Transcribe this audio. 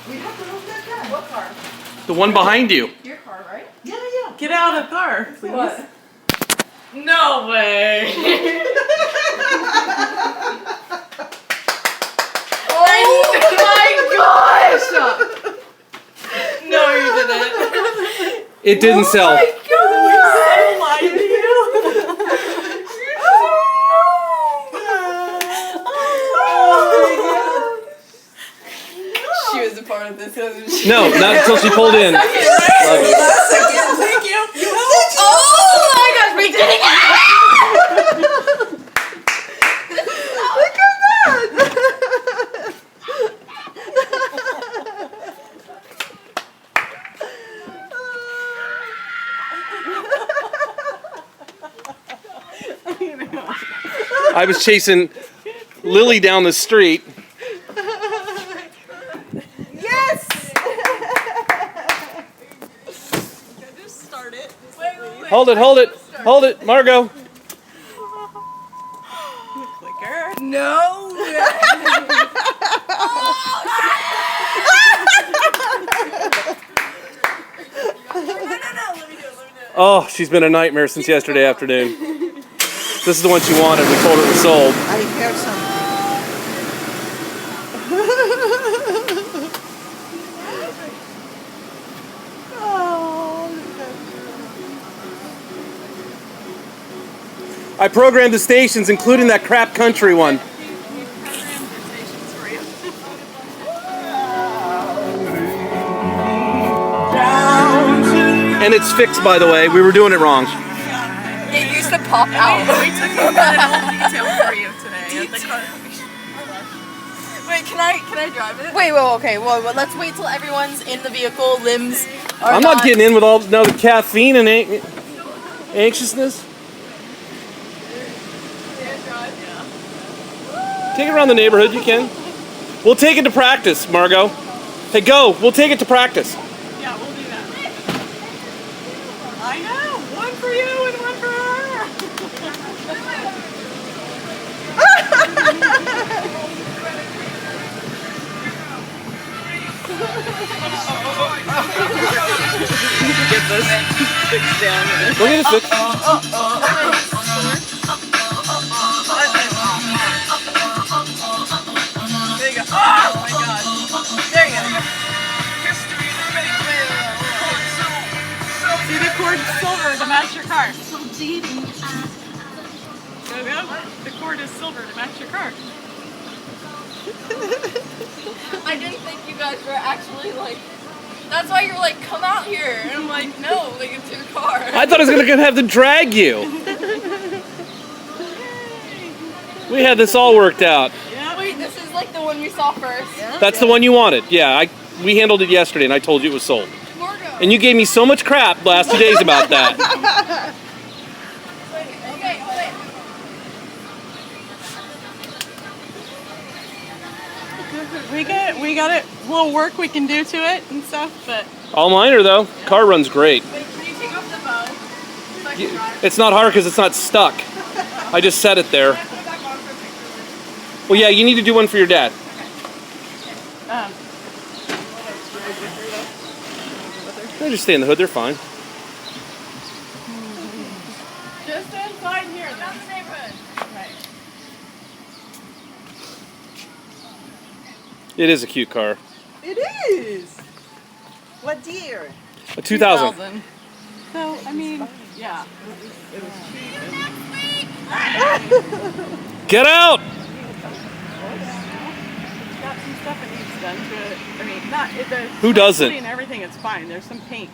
We have to move that car. What car? The one behind you. Your car, right? Yeah. Get out of the car, please. What? No way. Oh my gosh! No, you didn't. It didn't sell. Oh my God. We lied to you. She was a part of this, wasn't she? No, not until she pulled in. Love you. Last second, thank you. Oh my gosh, we did it! Look at that! I was chasing Lily down the street. Yes! Just start it. Hold it, Margot. Clicker. No! Oh, she's been a nightmare since yesterday afternoon. This is the one she wanted. We told her it was sold. I heard something. I programmed the stations, including that crap country one. And it's fixed, by the way. We were doing it wrong. It used to pop out. We took a detail for you today at the car. Wait, can I drive it? Wait, okay. Well, let's wait till everyone's in the vehicle. Limbs are I'm not getting in with all the caffeine and anxiousness. Take it around the neighborhood, you can. We'll take it to practice, Margot. Hey, go. We'll take it to practice. Yeah, we'll do that. I know. One for you and one for her. Get this fixed down. Look at it fixed. There you go. Oh my God. There you go. See the cord is silver to match your car. Go. The cord is silver to match your car. I didn't think you guys were actually like. That's why you're like, come out here. And I'm like, no, like it's your car. I thought I was going to have to drag you. We had this all worked out. Yeah. Wait, this is like the one we saw first. Yeah. That's the one you wanted. Yeah, we handled it yesterday, and I told you it was sold. Margo. And you gave me so much crap the last 2 days about that. Okay. We got it. Little work we can do to it and stuff, but All minor, though. Car runs great. Wait, can you take off the bow? So I can drive? It's not hard because it's not stuck. I just set it there. Can I put it back on for a picture? Well, yeah, you need to do one for your dad. They just stay in the hood. They're fine. just inside here. That's the neighborhood. Right. It is a cute car. It is. What year? A 2000. So, I mean, yeah. Get out! It's got some stuff it needs done to it. I mean, not it. Who doesn't? And everything, it's fine. There's some paint.